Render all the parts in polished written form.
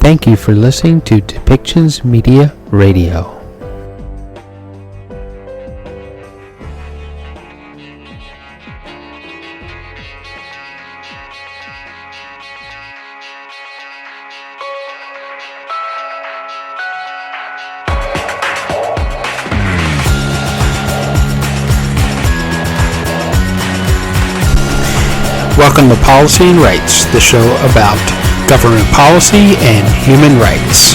Thank you for listening to Depictions Media Radio. Welcome to Policy and Rights, the show about government policy and human rights.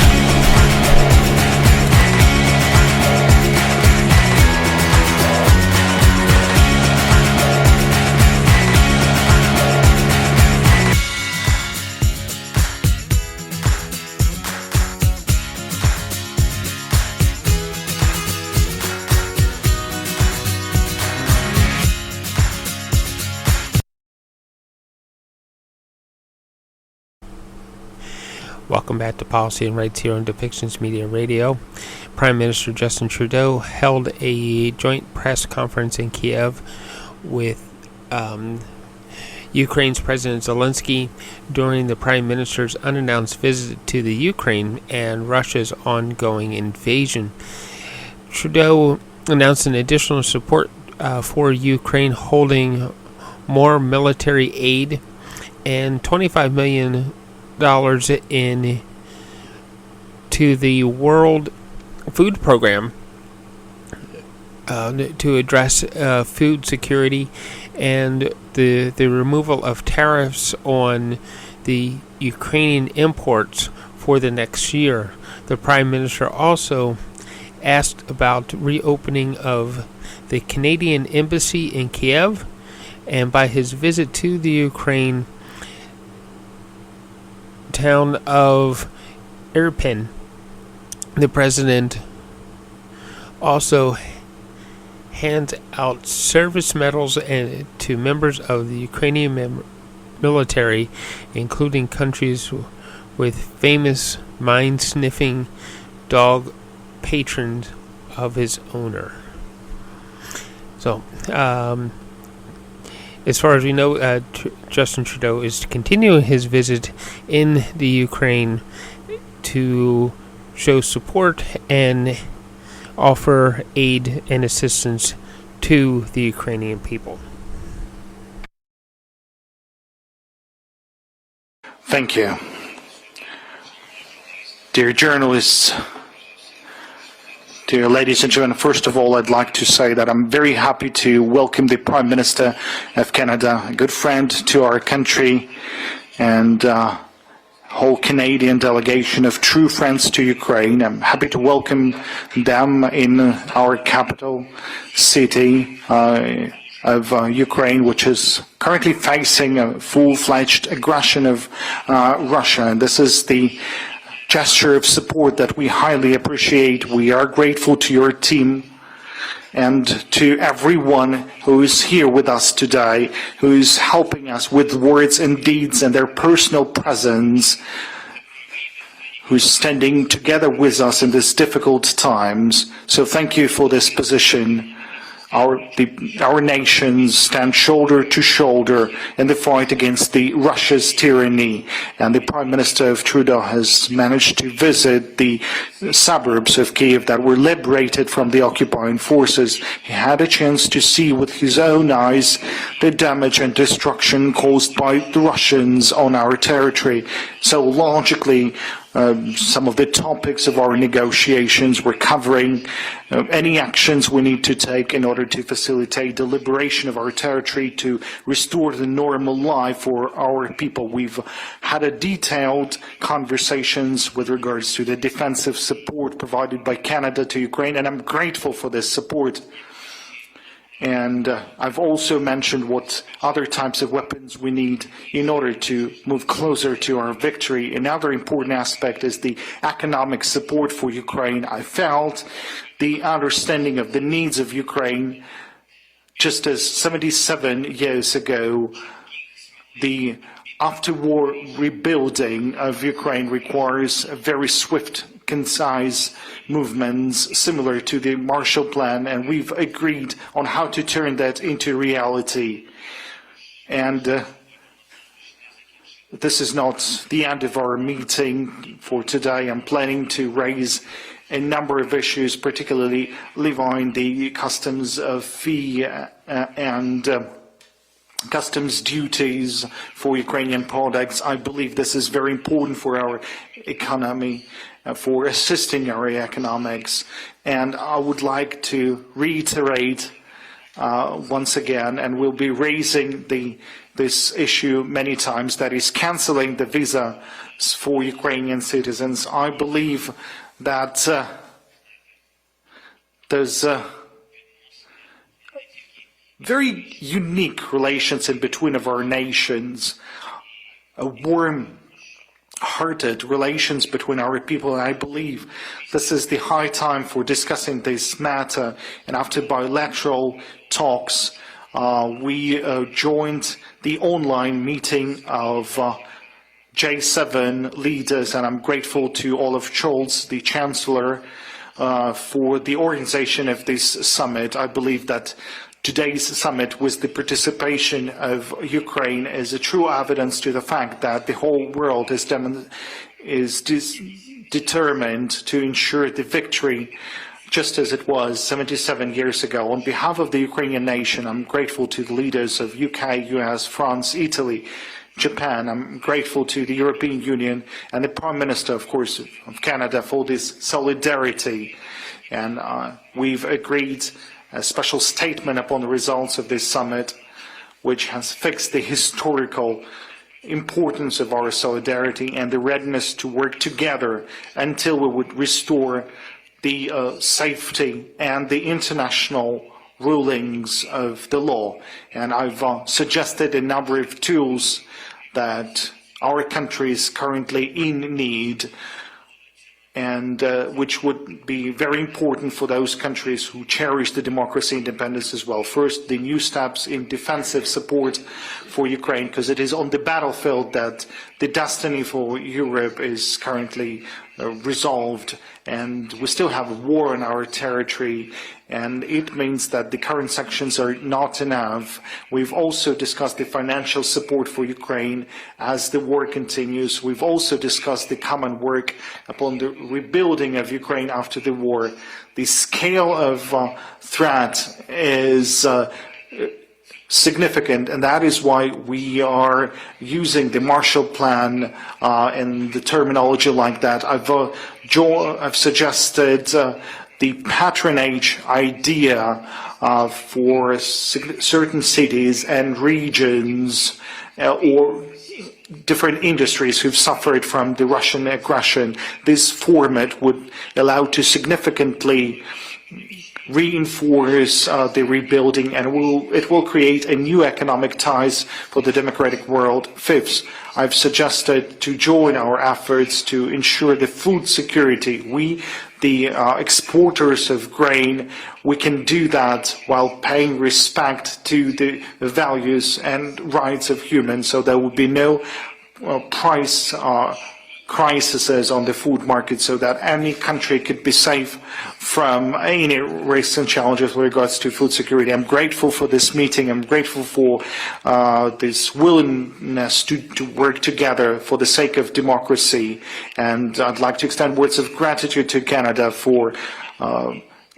Welcome back to Policy and Rights here on Depictions Media Radio. Prime Minister Justin Trudeau held a joint press conference in Kyiv with Ukraine's President Zelenskyy during the Prime Minister's unannounced visit to the Ukraine and Russia's ongoing invasion. Trudeau announced an additional support for Ukraine, holding more military aid and $25 million in to the World Food Program to address food security and the removal of tariffs on the Ukrainian imports for the next year. The Prime Minister also asked about reopening of the Canadian Embassy in Kyiv, and by his visit to the Ukraine town of Irpin, the president also hands out service medals to members of the Ukrainian military, including countries with famous mine-sniffing dog patrons of his owner. So, as far as we know, Justin Trudeau is continuing his visit in the Ukraine to show support and offer aid and assistance to the Ukrainian people. Thank you. Dear journalists, dear ladies and gentlemen, first of all, I'd like to say that I'm very happy to welcome the Prime Minister of Canada, a good friend to our country, and whole Canadian delegation of true friends to Ukraine. I'm happy to welcome them in our capital city of Ukraine, which is currently facing a full-fledged aggression of Russia. And this is the gesture of support that we highly appreciate. We are grateful to your team and to everyone who is here with us today, who is helping us with words and deeds and their personal presence, who's standing together with us in these difficult times. So thank you for this position. Our nations stand shoulder to shoulder in the fight against the Russia's tyranny, and the Prime Minister of Trudeau has managed to visit the suburbs of Kyiv that were liberated from the occupying forces. He had a chance to see with his own eyes the damage and destruction caused by the Russians on our territory. So logically, some of the topics of our negotiations were covering any actions we need to take in order to facilitate the liberation of our territory, to restore the normal life for our people. We've had a detailed conversations with regards to the defensive support provided by Canada to Ukraine, and I'm grateful for this support. And I've also mentioned what other types of weapons we need in order to move closer to our victory. Another important aspect is the economic support for Ukraine. I felt the understanding of the needs of Ukraine, just as 77 years ago, the after-war rebuilding of Ukraine requires a very swift, concise movements similar to the Marshall Plan, and we've agreed on how to turn that into reality. And this is not the end of our meeting for today. I'm planning to raise a number of issues, particularly levying the customs fee and customs duties for Ukrainian products. I believe this is very important for our economy, for assisting our economics. And I would like to reiterate once again, and we'll be raising this issue many times, that is cancelling the visa for Ukrainian citizens. I believe that there's very unique relations in between of our nations, a warm-hearted relations between our people, and I believe this is the high time for discussing this matter. And after bilateral talks, we joined the online meeting of J7 leaders, and I'm grateful to Olaf Scholz, the Chancellor, for the organization of this summit. I believe that today's summit, with the participation of Ukraine, is a true evidence to the fact that the whole world is determined to ensure the victory, just as it was 77 years ago. On behalf of the Ukrainian nation, I'm grateful to the leaders of UK, US, France, Italy, Japan. I'm grateful to the European Union and the Prime Minister, of course, of Canada for this solidarity. And we've agreed a special statement upon the results of this summit, which has fixed the historical importance of our solidarity and the readiness to work together until we would restore the safety and the international rulings of the law. And I've suggested a number of tools that our country is currently in need, and which would be very important for those countries who cherish the democracy and independence as well. First, the new steps in defensive support for Ukraine, because it is on the battlefield that the destiny for Europe is currently resolved, and we still have a war in our territory, and it means that the current sanctions are not enough. We've also discussed the financial support for Ukraine as the war continues. We've also discussed the common work upon the rebuilding of Ukraine after the war. The scale of threat is significant, and that is why we are using the Marshall Plan and the terminology like that. I've suggested the patronage idea for certain cities and regions or different industries who've suffered from the Russian aggression. This format would allow to significantly reinforce the rebuilding, and it will create a new economic ties for the democratic world. Fifth, I've suggested to join our efforts to ensure the food security. We, the exporters of grain, we can do that while paying respect to the values and rights of humans, so there will be no price crises on the food market, so that any country could be safe from any risks and challenges with regards to food security. I'm grateful for this meeting. I'm grateful for this willingness to work together for the sake of democracy. And I'd like to extend words of gratitude to Canada for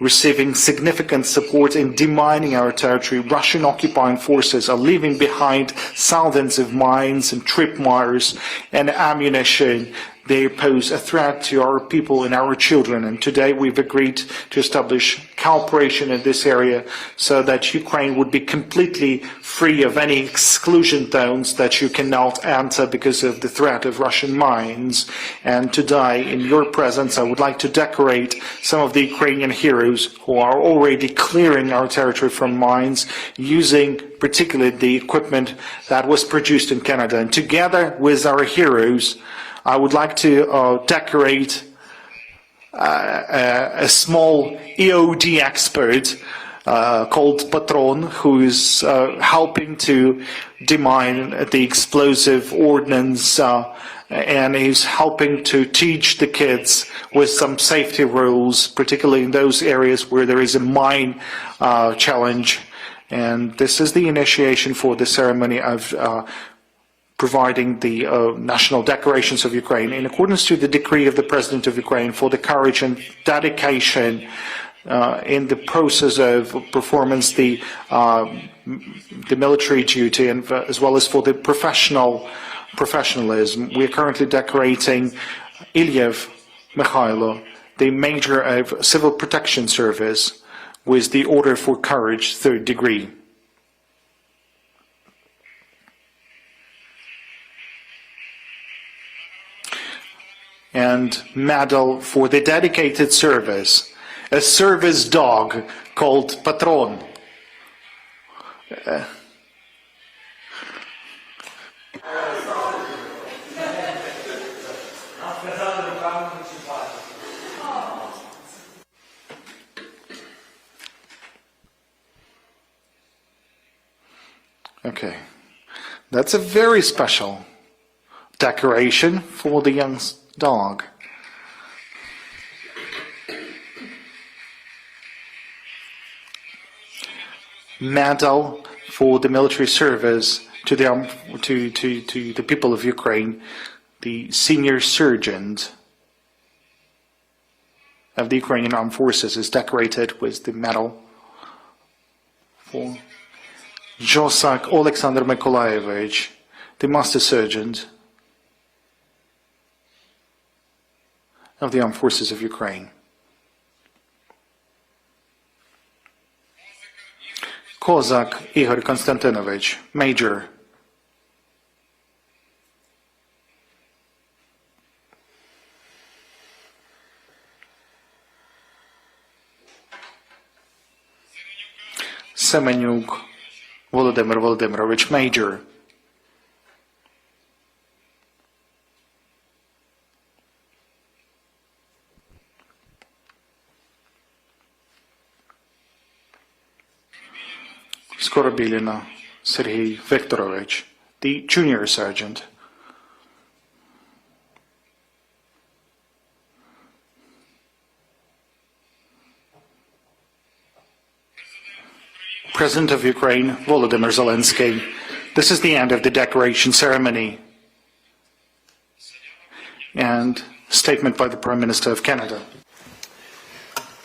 receiving significant support in demining our territory. Russian occupying forces are leaving behind thousands of mines and tripwires and ammunition. They pose a threat to our people and our children, and today we've agreed to establish cooperation in this area so that Ukraine would be completely free of any exclusion zones that you cannot enter because of the threat of Russian mines. And today, in your presence, I would like to decorate some of the Ukrainian heroes who are already clearing our territory from mines, using particularly the equipment that was produced in Canada. And together with our heroes, I would like to decorate a small EOD expert called Patron, who is helping to demine the explosive ordnance and is helping to teach the kids with some safety rules, particularly in those areas where there is a mine challenge. And this is the initiation for the ceremony of providing the national decorations of Ukraine in accordance to the decree of the President of Ukraine for the courage and dedication in the process of performance the military duty, and as well as for the professionalism. We are currently decorating Ilyev Mikhailo, the Major of Civil Protection Service, with the Order for Courage, 3rd degree. And medal for the dedicated service, a service dog called Patron. Okay, that's a very special decoration for the young dog. Medal for the military service to the people of Ukraine, the senior sergeant of the Ukrainian Armed Forces is decorated with the medal for Josak Alexander Mykolaievich, the Master Sergeant of the Armed Forces of Ukraine. Kozak Igor Konstantinovich, Major. Semenyuk Volodymyr Volodymyrovich, Major. Skorobilina Sergei Viktorovich, the Junior Sergeant. President of Ukraine, Volodymyr Zelenskyy. This is the end of the decoration ceremony. And statement by the Prime Minister of Canada.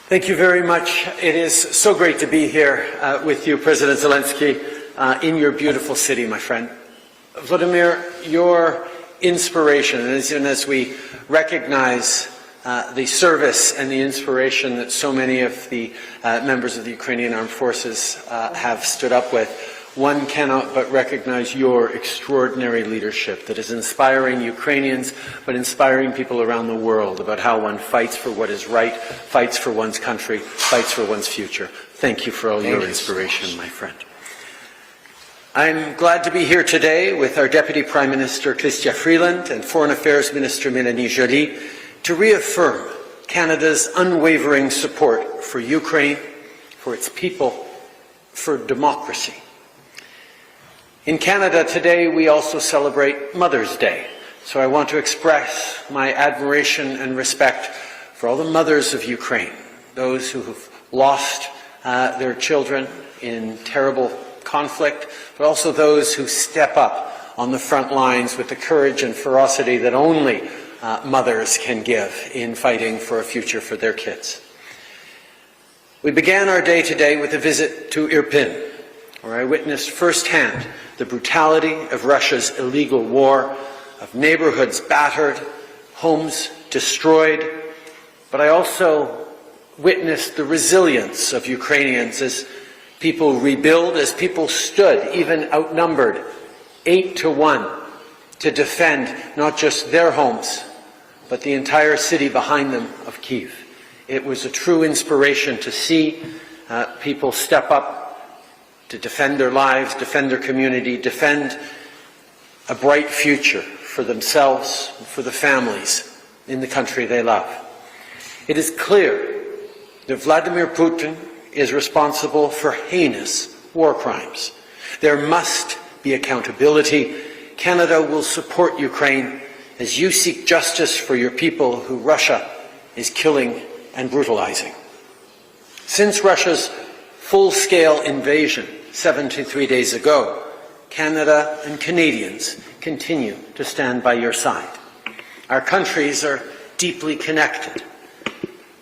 Thank you very much. It is so great to be here with you, President Zelenskyy, in your beautiful city, my friend. Volodymyr, your inspiration, and even as we recognize the service and the inspiration that so many of the members of the Ukrainian Armed Forces have stood up with, one cannot but recognize your extraordinary leadership that is inspiring Ukrainians, but inspiring people around the world about how one fights for what is right, fights for one's country, fights for one's future. Thank you for all your inspiration, my friend. I'm glad to be here today with our Deputy Prime Minister Chrystia Freeland and Foreign Affairs Minister Mélanie Joly to reaffirm Canada's unwavering support for Ukraine, for its people, for democracy. In Canada today, we also celebrate Mother's Day. So I want to express my admiration and respect for all the mothers of Ukraine, those who have lost their children in terrible conflict, but also those who step up on the front lines with the courage and ferocity that only mothers can give in fighting for a future for their kids. We began our day today with a visit to Irpin, where I witnessed firsthand the brutality of Russia's illegal war, of neighborhoods battered, homes destroyed, but I also witnessed the resilience of Ukrainians as people rebuild, as people stood, even outnumbered, 8-1, to defend not just their homes, but the entire city behind them of Kyiv. It was a true inspiration to see people step up to defend their lives, defend their community, defend a bright future for themselves, for the families in the country they love. It is clear that Vladimir Putin is responsible for heinous war crimes. There must be accountability. Canada will support Ukraine as you seek justice for your people who Russia is killing and brutalizing. Since Russia's full-scale invasion 73 days ago, Canada and Canadians continue to stand by your side. Our countries are deeply connected.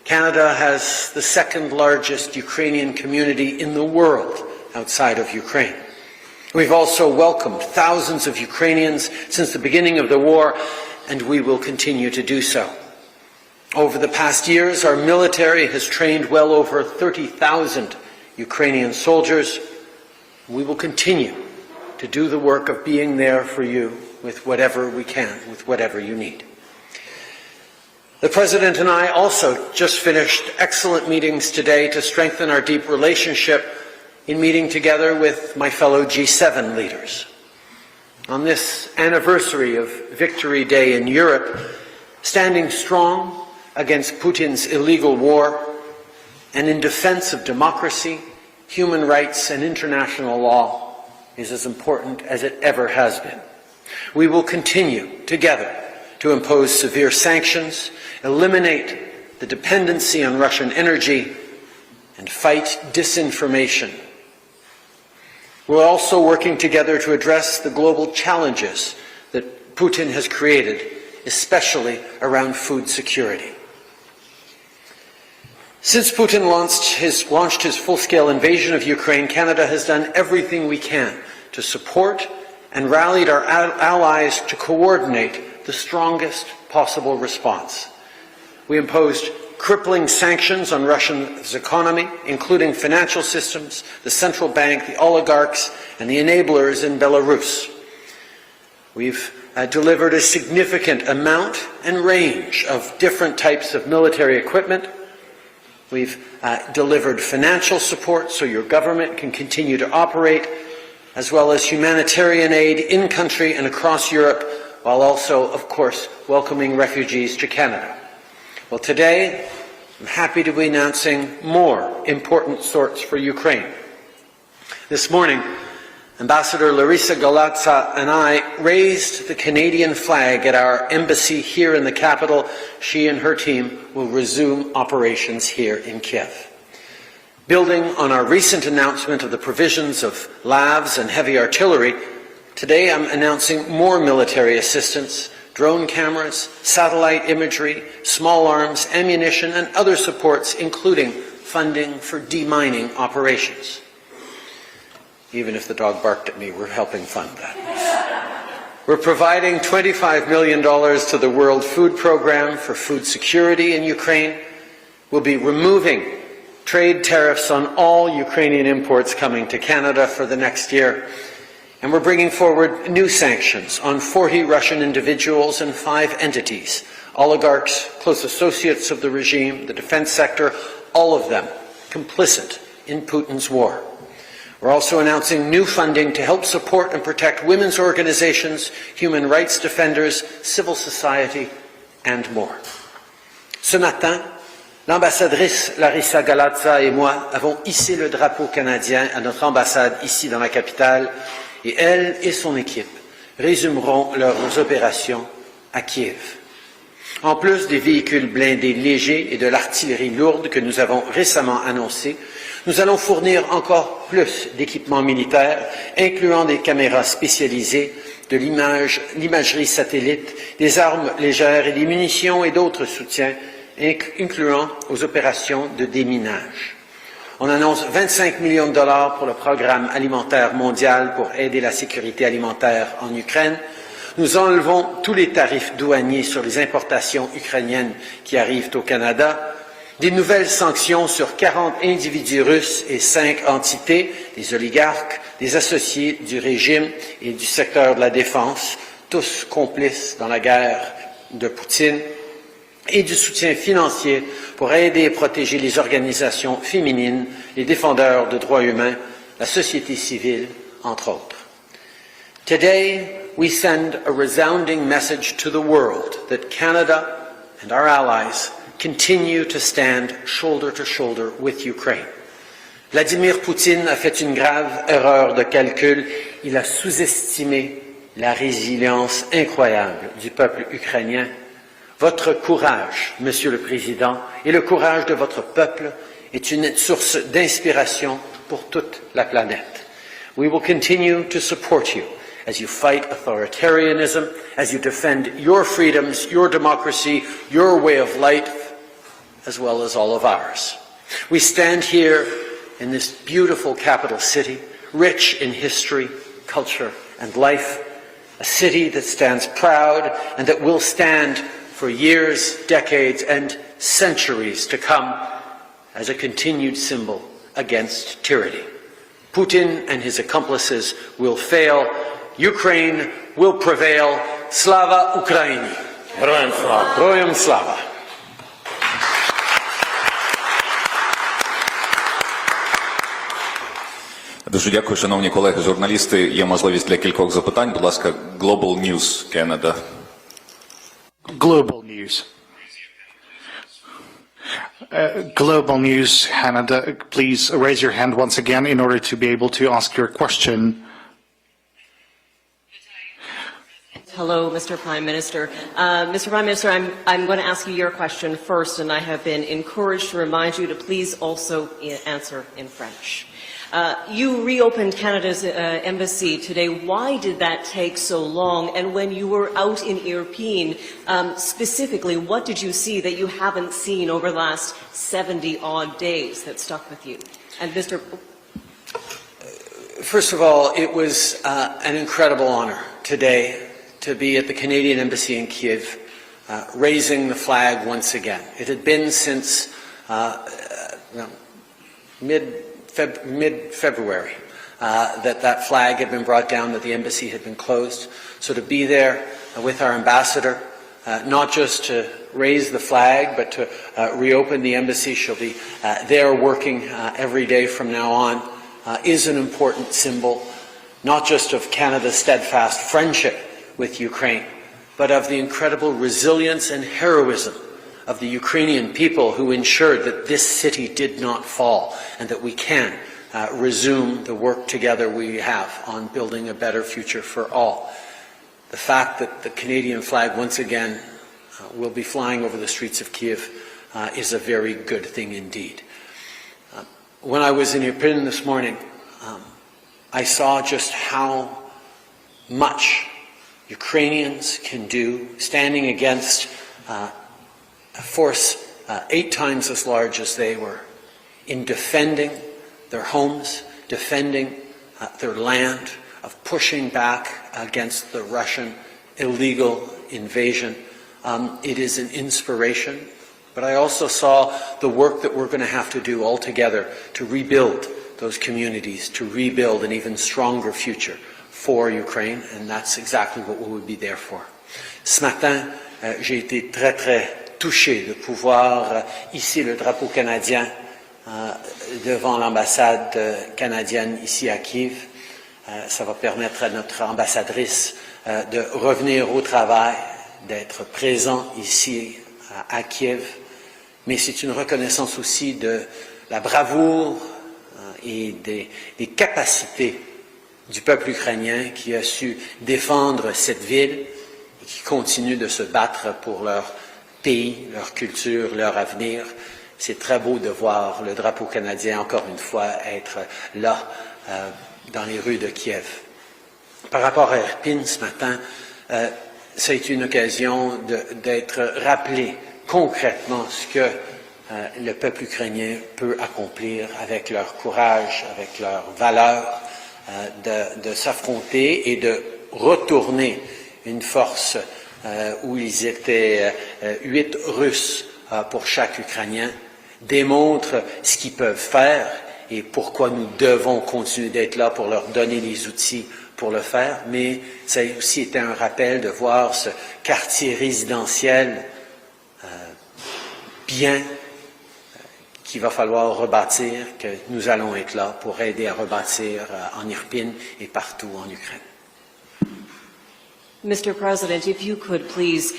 Canada has the second largest Ukrainian community in the world outside of Ukraine. We've also welcomed thousands of Ukrainians since the beginning of the war, and we will continue to do so. Over the past years, our military has trained well over 30,000 Ukrainian soldiers. We will continue to do the work of being there for you with whatever we can, with whatever you need. The President and I also just finished excellent meetings today to strengthen our deep relationship in meeting together with my fellow G7 leaders. On this anniversary of Victory Day in Europe, standing strong against Putin's illegal war and in defense of democracy, human rights and international law is as important as it ever has been. We will continue together to impose severe sanctions, eliminate the dependency on Russian energy, and fight disinformation. We're also working together to address the global challenges that Putin has created, especially around food security. Since Putin launched his full-scale invasion of Ukraine, Canada has done everything we can to support and rallied our allies to coordinate the strongest possible response. We imposed crippling sanctions on Russia's economy, including financial systems, the central bank, the oligarchs, and the enablers in Belarus. We've delivered a significant amount and range of different types of military equipment. We've delivered financial support so your government can continue to operate, as well as humanitarian aid in country and across Europe, while also, of course, welcoming refugees to Canada. Well, today, I'm happy to be announcing more important sorts for Ukraine. This morning, Ambassador Larisa Galatza and I raised the Canadian flag at our embassy here in the capital. She and her team will resume operations here in Kyiv. Building on our recent announcement of the provisions of LAVs and heavy artillery, today I'm announcing more military assistance, drone cameras, satellite imagery, small arms, ammunition, and other supports, including funding for demining operations. Even if the dog barked at me, we're helping fund that. We're providing $25 million to the World Food Program for food security in Ukraine. We'll be removing trade tariffs on all Ukrainian imports coming to Canada for the next year. And we're bringing forward new sanctions on 40 Russian individuals and 5 entities, oligarchs, close associates of the regime, the defense sector, all of them complicit in Putin's war. We're also announcing new funding to help support and protect women's organizations, human rights defenders, civil society, and more. Ce matin, l'ambassadrice Larisa Galatza et moi avons hissé le drapeau canadien à notre ambassade ici dans la capitale, et elle et son équipe résumeront leurs opérations à Kyiv. En plus des véhicules blindés légers et de l'artillerie lourde que nous avons récemment annoncés, nous allons fournir encore plus d'équipements militaires, incluant des caméras spécialisées, de l'imagerie satellite, des armes légères et des munitions et d'autres soutiens, incluant aux opérations de déminage. On annonce 25 millions de dollars pour le programme alimentaire mondial pour aider la sécurité alimentaire en Ukraine. Nous enlevons tous les tarifs douaniers sur les importations ukrainiennes qui arrivent au Canada, des nouvelles sanctions sur 40 individus russes et 5 entités, des oligarques, des associés du régime et du secteur de la défense, tous complices dans la guerre de Poutine, et du soutien financier pour aider et protéger les organisations féminines, les défendeurs de droits humains, la société civile, entre autres. Today, we send a resounding message to the world that Canada and our allies continue to stand shoulder to shoulder with Ukraine. Vladimir Poutine a fait une grave erreur de calcul. Il a sous-estimé la résilience incroyable du peuple ukrainien. Votre courage, Monsieur le Président, et le courage de votre peuple est une source d'inspiration pour toute la planète. We will continue to support you as you fight authoritarianism, as you defend your freedoms, your democracy, your way of life, as well as all of ours. We stand here in this beautiful capital city, rich in history, culture, and life, a city that stands proud and that will stand for years, decades, and centuries to come as a continued symbol against tyranny. Putin and his accomplices will fail. Ukraine will prevail. Slava Ukraini! Героям слава! Дуже дякую, шановні колеги журналісти. Є можливість для кількох запитань. Будь ласка, Global News Canada. Global News. Global News Canada, please raise your hand once again in order to be able to ask your question. Hello, Mr. Prime Minister. Mr. Prime Minister, I'm going to ask you your question first, and I have been encouraged to remind you to please also answer in French. You reopened Canada's embassy today. Why did that take so long? And when you were out in Irpin, specifically, what did you see that you haven't seen over the last 70-odd days that stuck with you? And Mr. First of all, it was an incredible honor today to be at the Canadian Embassy in Kyiv, raising the flag once again. It had been since mid-February that flag had been brought down, that the embassy had been closed. So to be there with our ambassador, not just to raise the flag, but to reopen the embassy, she'll be there working every day from now on, is an important symbol, not just of Canada's steadfast friendship with Ukraine, but of the incredible resilience and heroism of the Ukrainian people who ensured that this city did not fall and that we can resume the work together we have on building a better future for all. The fact that the Canadian flag once again will be flying over the streets of Kyiv is a very good thing indeed. When I was in Irpin this morning, I saw just how much Ukrainians can do standing against a force 8 times as large as they were in defending their homes, defending their land, of pushing back against the Russian illegal invasion. It is an inspiration, but I also saw the work that we're going to have to do all together to rebuild those communities, to rebuild an even stronger future for Ukraine, and that's exactly what we would be there for. Ce matin, j'ai été très touché de pouvoir hisser le drapeau canadien devant l'ambassade canadienne ici à Kyiv. Ça va permettre à notre ambassadrice de revenir au travail, d'être présent ici à Kiev, mais c'est une reconnaissance aussi de la bravoure et des capacités du peuple ukrainien qui a su défendre cette ville et qui continue de se battre pour leur pays, leur culture, leur avenir. C'est très beau de voir le drapeau canadien, encore une fois, être là dans les rues de Kiev. Par rapport à Irpin ce matin, ça a été une occasion d'être rappelé concrètement ce que le peuple ukrainien peut accomplir avec leur courage, avec leur valeur, de s'affronter et de retourner une force où ils étaient 8 Russes pour chaque Ukrainien, démontre ce qu'ils peuvent faire et pourquoi nous devons continuer d'être là pour leur donner les outils pour le faire, mais ça a aussi été un rappel de voir ce quartier résidentiel bien qu'il va falloir rebâtir, que nous allons être là pour aider à rebâtir en Irpin et partout en Ukraine. Mr. President, if you could please,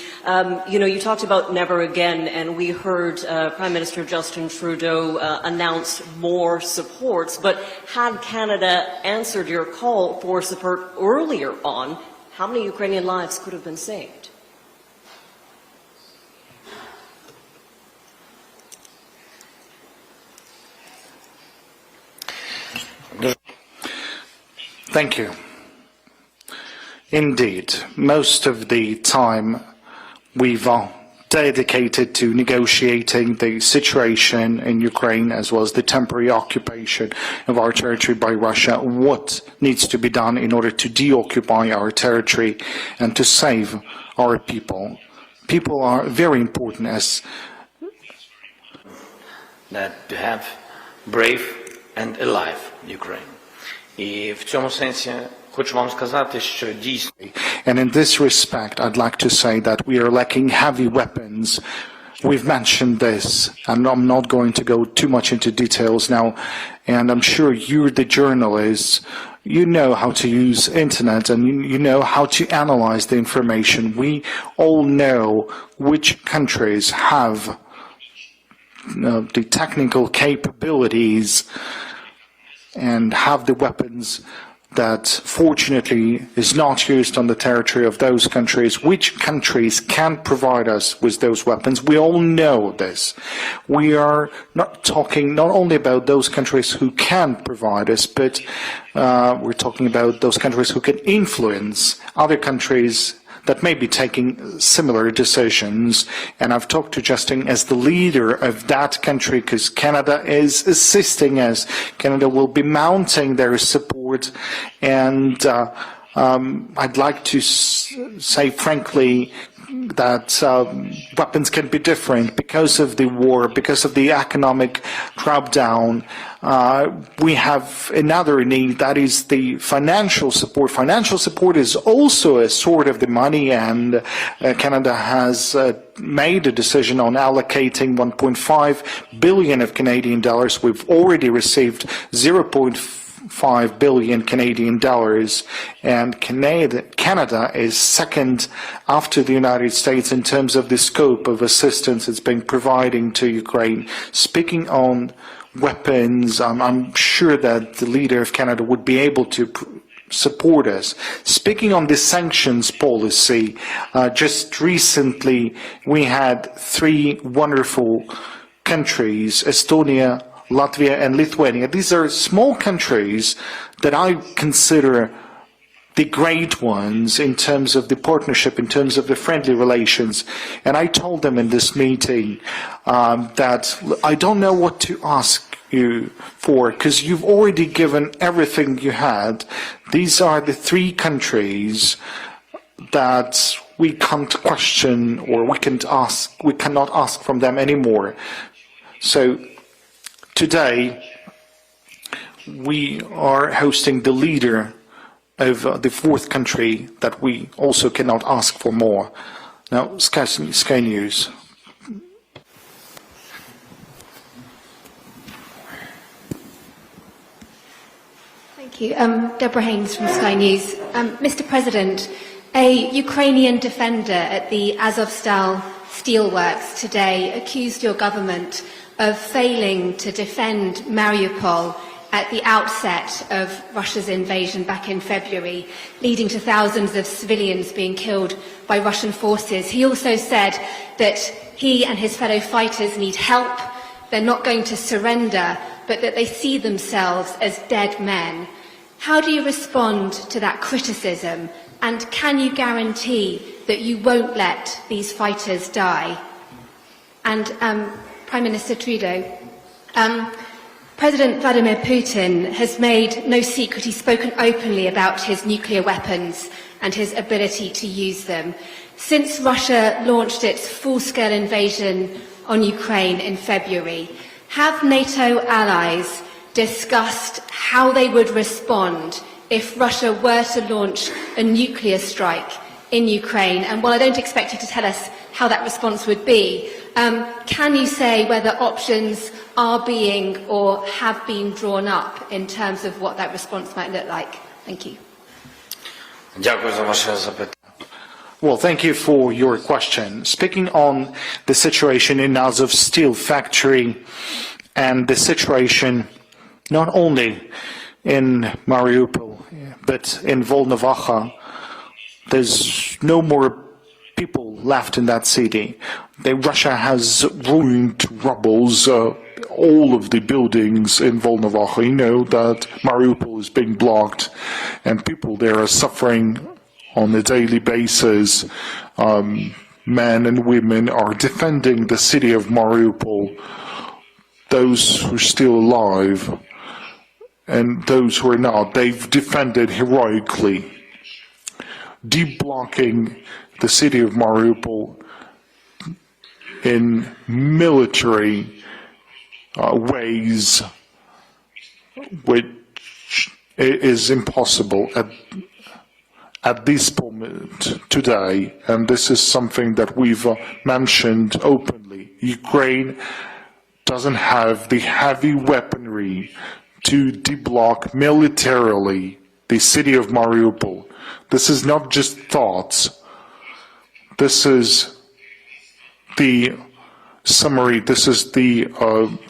you talked about never again, and we heard Prime Minister Justin Trudeau announce more supports, but had Canada answered your call for support earlier on, how many Ukrainian lives could have been saved? Thank you. Indeed, most of the time we've dedicated to negotiating the situation in Ukraine as well as the temporary occupation of our territory by Russia, what needs to be done in order to deoccupy our territory and to save our people. People are very important as that to have brave and alive Ukraine. І в цьому сенсі хочу вам сказати, що дійсно And in this respect, I'd like to say that we are lacking heavy weapons. We've mentioned this, and I'm not going to go too much into details now. And I'm sure you're the journalists. You know how to use internet, and you know how to analyze the information. We all know which countries have the technical capabilities and have the weapons that fortunately is not used on the territory of those countries. Which countries can provide us with those weapons? We all know this. We are not talking not only about those countries who can provide us, but we're talking about those countries who can influence other countries that may be taking similar decisions. And I've talked to Justin as the leader of that country because Canada is assisting us. Canada will be mounting their support. And I'd like to say frankly that weapons can be different because of the war, because of the economic drop down. We have another need, that is the financial support. Financial support is also a sort of the money, and Canada has made a decision on allocating 1.5 billion of Canadian dollars. We've already received 0.5 billion Canadian dollars, and Canada is second after the United States in terms of the scope of assistance it's been providing to Ukraine. Speaking on weapons, I'm sure that the leader of Canada would be able to support us. Speaking on the sanctions policy, just recently we had 3 wonderful countries, Estonia, Latvia and Lithuania. These are small countries that I consider the great ones in terms of the partnership, in terms of the friendly relations. And I told them in this meeting that I don't know what to ask you for because you've already given everything you had. These are the 3 countries that we can't question or we cannot ask from them anymore. So today, we are hosting the leader of the 4th country that we also cannot ask for more. Now, Sky News. Thank you. Deborah Haynes from Sky News. Mr. President, a Ukrainian defender at the Azovstal steelworks today accused your government of failing to defend Mariupol at the outset of Russia's invasion back in February, leading to thousands of civilians being killed by Russian forces. He also said that he and his fellow fighters need help, they're not going to surrender, but that they see themselves as dead men. How do you respond to that criticism, and can you guarantee that you won't let these fighters die? And Prime Minister Trudeau, President Vladimir Putin has made no secret, he's spoken openly about his nuclear weapons and his ability to use them. Since Russia launched its full-scale invasion on Ukraine in February, have NATO allies discussed how they would respond if Russia were to launch a nuclear strike in Ukraine? And while I don't expect you to tell us how that response would be, can you say whether options are being or have been drawn up in terms of what that response might look like? Thank you. Дякую за ваше запитання. Well, thank you for your question. Speaking on the situation in Azov Steel factory and the situation not only in Mariupol but in Volnovakha, there's no more people left in that city. Russia has ruined rubbles all of the buildings in Volnovakha. You know that Mariupol is being blocked and people there are suffering on a daily basis. Men and women are defending the city of Mariupol, those who are still alive and those who are not. They've defended heroically. Deblocking the city of Mariupol in military ways, which is impossible at this moment today, and this is something that we've mentioned openly. Ukraine doesn't have the heavy weaponry to deblock militarily the city of Mariupol. This is not just thoughts. This is the summary, this is the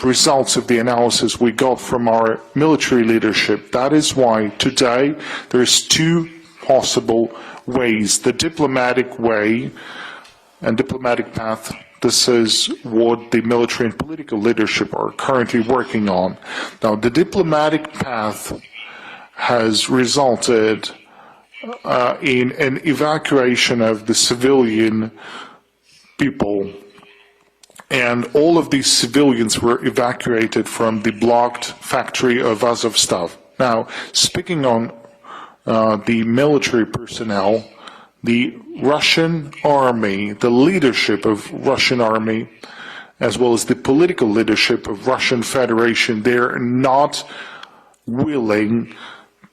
results of the analysis we got from our military leadership. That is why today there's two possible ways. The diplomatic way and diplomatic path, this is what the military and political leadership are currently working on. Now, the diplomatic path has resulted in an evacuation of the civilian people, and all of these civilians were evacuated from the blocked factory of Azovstal. Now, speaking on the military personnel, the Russian army, the leadership of Russian army, as well as the political leadership of Russian Federation, they're not willing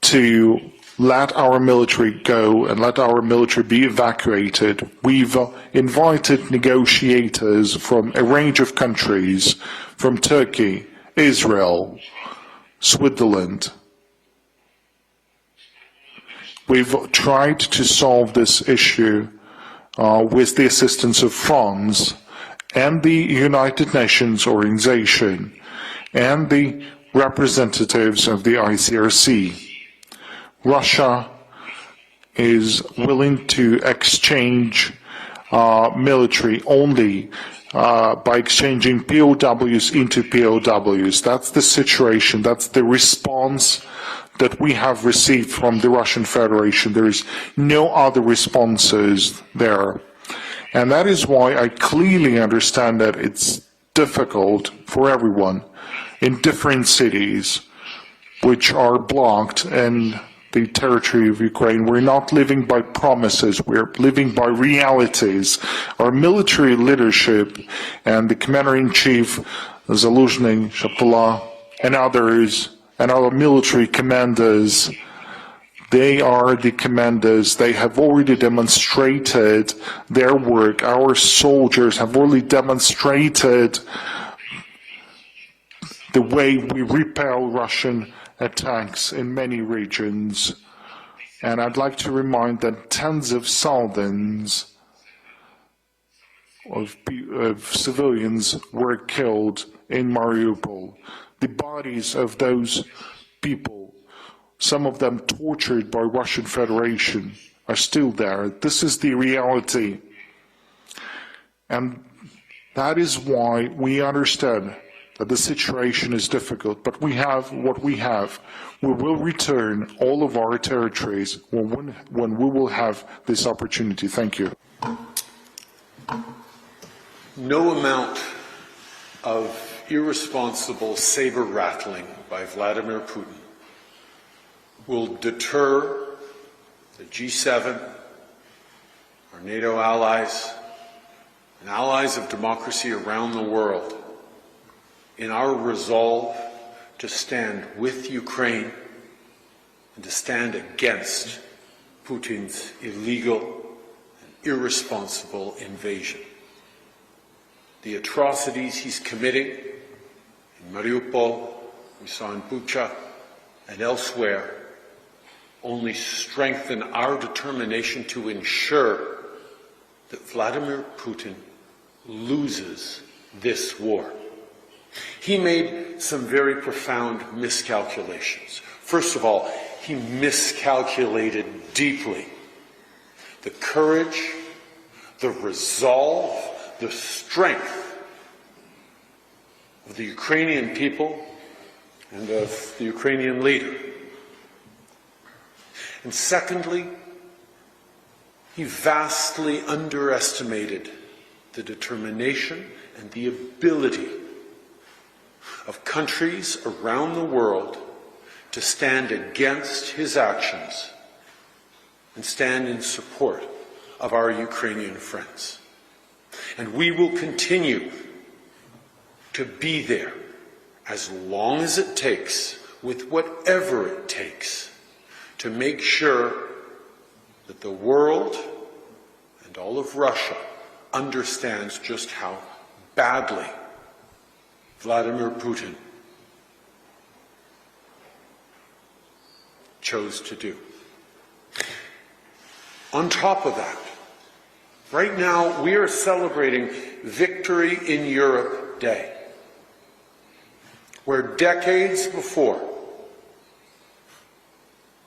to let our military go and let our military be evacuated. We've invited negotiators from a range of countries, from Turkey, Israel, Switzerland. We've tried to solve this issue with the assistance of France and the United Nations organization and the representatives of the ICRC. Russia is willing to exchange military only by exchanging POWs into POWs. That's the situation, that's the response that we have received from the Russian Federation. There is no other responses there. And that is why I clearly understand that it's difficult for everyone in different cities which are blocked and the territory of Ukraine. We're not living by promises, we're living by realities. Our military leadership and the Commander-in-Chief, Zaluzhny, Shapula, and others, and our military commanders, they are the commanders. They have already demonstrated their work. Our soldiers have already demonstrated the way we repel Russian attacks in many regions. And I'd like to remind that tens of thousands of civilians were killed in Mariupol. The bodies of those people, some of them tortured by Russian Federation, are still there. This is the reality. And that is why we understand that the situation is difficult, but we have what we have. We will return all of our territories when we will have this opportunity. Thank you. No amount of irresponsible saber-rattling by Vladimir Putin will deter the G7, our NATO allies, and allies of democracy around the world in our resolve to stand with Ukraine and to stand against Putin's illegal and irresponsible invasion. The atrocities he's committing in Mariupol, we saw in Bucha, and elsewhere, only strengthen our determination to ensure that Vladimir Putin loses this war. He made some very profound miscalculations. First of all, he miscalculated deeply the courage, the resolve, the strength of the Ukrainian people and of the Ukrainian leader. And secondly, he vastly underestimated the determination and the ability of countries around the world to stand against his actions and stand in support of our Ukrainian friends. And we will continue to be there as long as it takes, with whatever it takes, to make sure that the world and all of Russia understands just how badly Vladimir Putin chose to do. On top of that, right now we are celebrating Victory in Europe Day, where decades before,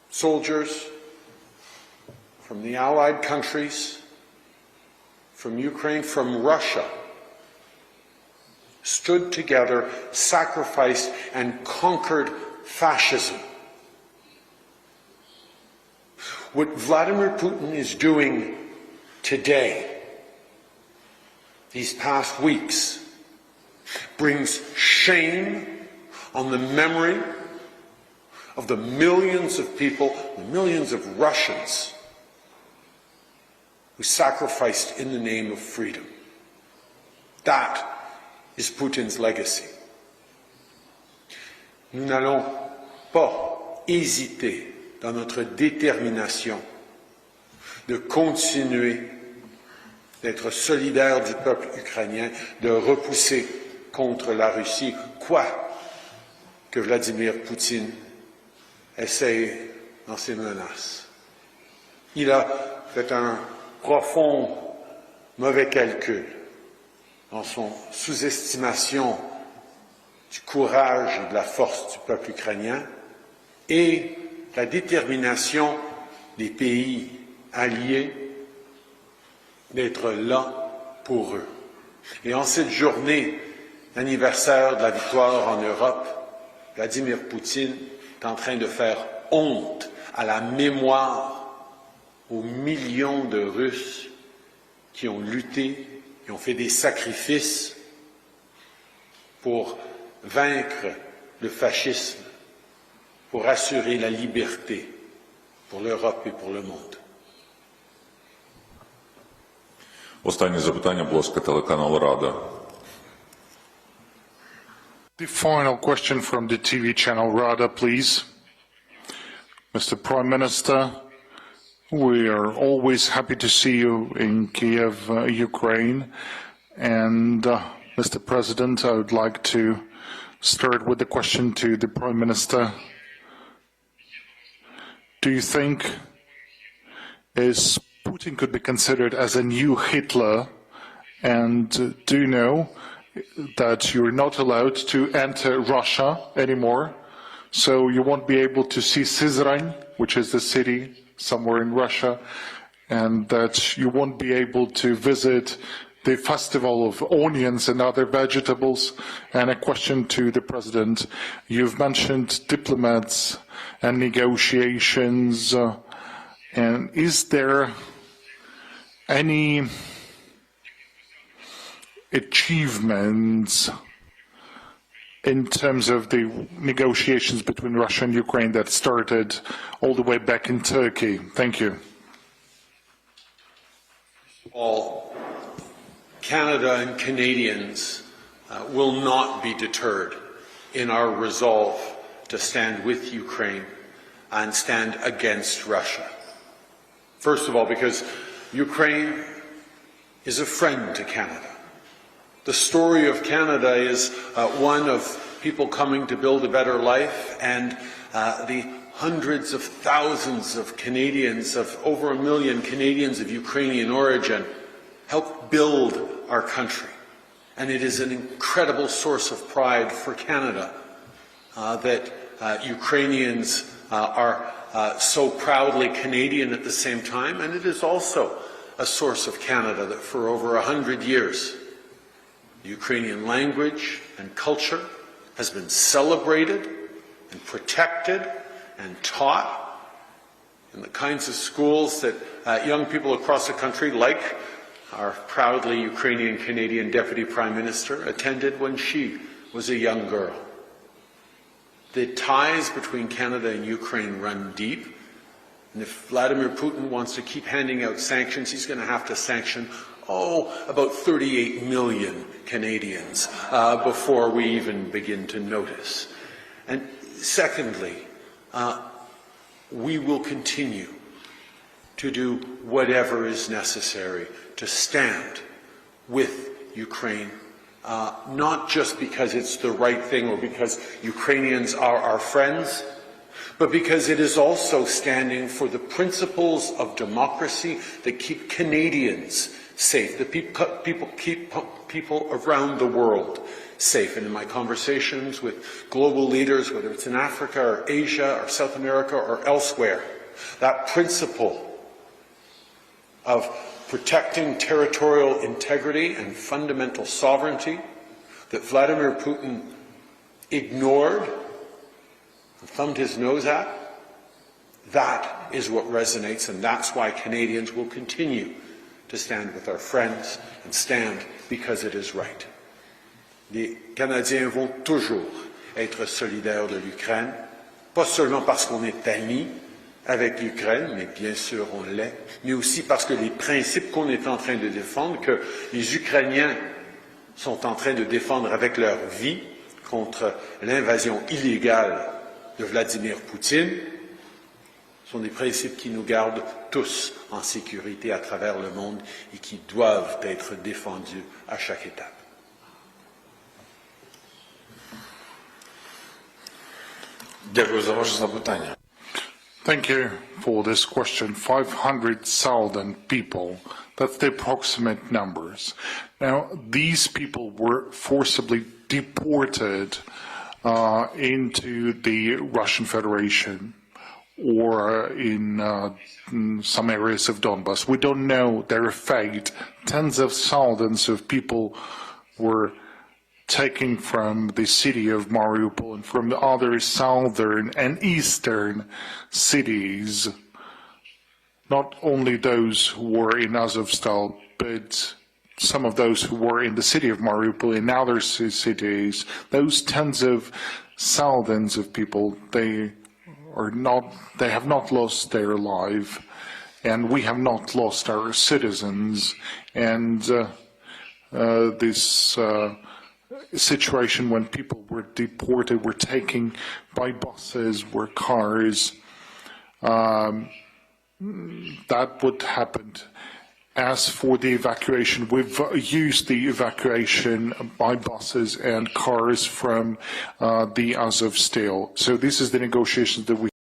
soldiers from the Allied countries, from Ukraine, from Russia, stood together, sacrificed, and conquered fascism. What Vladimir Putin is doing today, these past weeks, brings shame on the memory of the millions of people, the millions of Russians who sacrificed in the name of freedom. That is Putin's legacy. Nous n'allons pas hésiter dans notre détermination de continuer d'être solidaires du peuple ukrainien, de repousser contre la Russie, quoi que Vladimir Poutine essaye dans ses menaces. Il a fait un profond mauvais calcul dans son sous-estimation du courage et de la force du peuple ukrainien et la détermination des pays alliés d'être là pour eux. Et en cette journée d'anniversaire de la victoire en Europe, Vladimir Poutine est en train de faire honte à la mémoire aux millions de Russes qui ont lutté, qui ont fait des sacrifices pour vaincre le fascisme, pour assurer la liberté pour l'Europe et pour le monde. Останнє запитання, будь ласка, телеканал Рада. The final question from the TV channel Rada, please. Mr. Prime Minister, we are always happy to see you in Kyiv, Ukraine. And Mr. President, I would like to start with the question to the Prime Minister. Do you think Putin could be considered as a new Hitler? And do you know that you're not allowed to enter Russia anymore? So you won't be able to see Syzran, which is the city somewhere in Russia, and that you won't be able to visit the festival of onions and other vegetables. And a question to the President. You've mentioned diplomats and negotiations, and is there any achievements in terms of the negotiations between Russia and Ukraine that started all the way back in Turkey? Thank you. All Canada and Canadians will not be deterred in our resolve to stand with Ukraine and stand against Russia. First of all, because Ukraine is a friend to Canada. The story of Canada is one of people coming to build a better life, and the hundreds of thousands of Canadians, of over 1 million Canadians of Ukrainian origin, helped build our country. And it is an incredible source of pride for Canada that Ukrainians are so proudly Canadian at the same time, and it is also a source of Canada that for over 100 years the Ukrainian language and culture has been celebrated and protected and taught and the kinds of schools that young people across the country, like our proudly Ukrainian-Canadian Deputy Prime Minister, attended when she was a young girl. The ties between Canada and Ukraine run deep, and if Vladimir Putin wants to keep handing out sanctions, he's going to have to sanction, about 38 million Canadians before we even begin to notice. And secondly, we will continue to do whatever is necessary to stand with Ukraine, not just because it's the right thing or because Ukrainians are our friends, but because it is also standing for the principles of democracy that keep Canadians safe, that keep people around the world safe. And in my conversations with global leaders, whether it's in Africa or Asia or South America or elsewhere, that principle of protecting territorial integrity and fundamental sovereignty that Vladimir Putin ignored and thumbed his nose at, that is what resonates, and that's why Canadians will continue to stand with our friends and stand because it is right. Les Canadiens vont toujours être solidaires de l'Ukraine, pas seulement parce qu'on est amis avec l'Ukraine, mais bien sûr on l'est, mais aussi parce que les principes qu'on est en train de défendre, que les Ukrainiens sont en train de défendre avec leur vie contre l'invasion illégale de Vladimir Poutine, sont des principes qui nous gardent tous en sécurité à travers le monde et qui doivent être défendus à chaque étape. Дякую за ваше запитання. Thank you for this question. 500,000 people, that's the approximate numbers. Now, these people were forcibly deported into the Russian Federation or in some areas of Donbass. We don't know their fate. Tens of thousands of people were taken from the city of Mariupol and from the other southern and eastern cities. Not only those who were in Azovstal, but some of those who were in the city of Mariupol and other cities. Those tens of thousands of people, they have not lost their life, and we have not lost our citizens. And this situation when people were deported, were taken by buses, were cars, that would happen. As for the evacuation, we've used the evacuation by buses and cars from the Azovstal. So this is the negotiations that we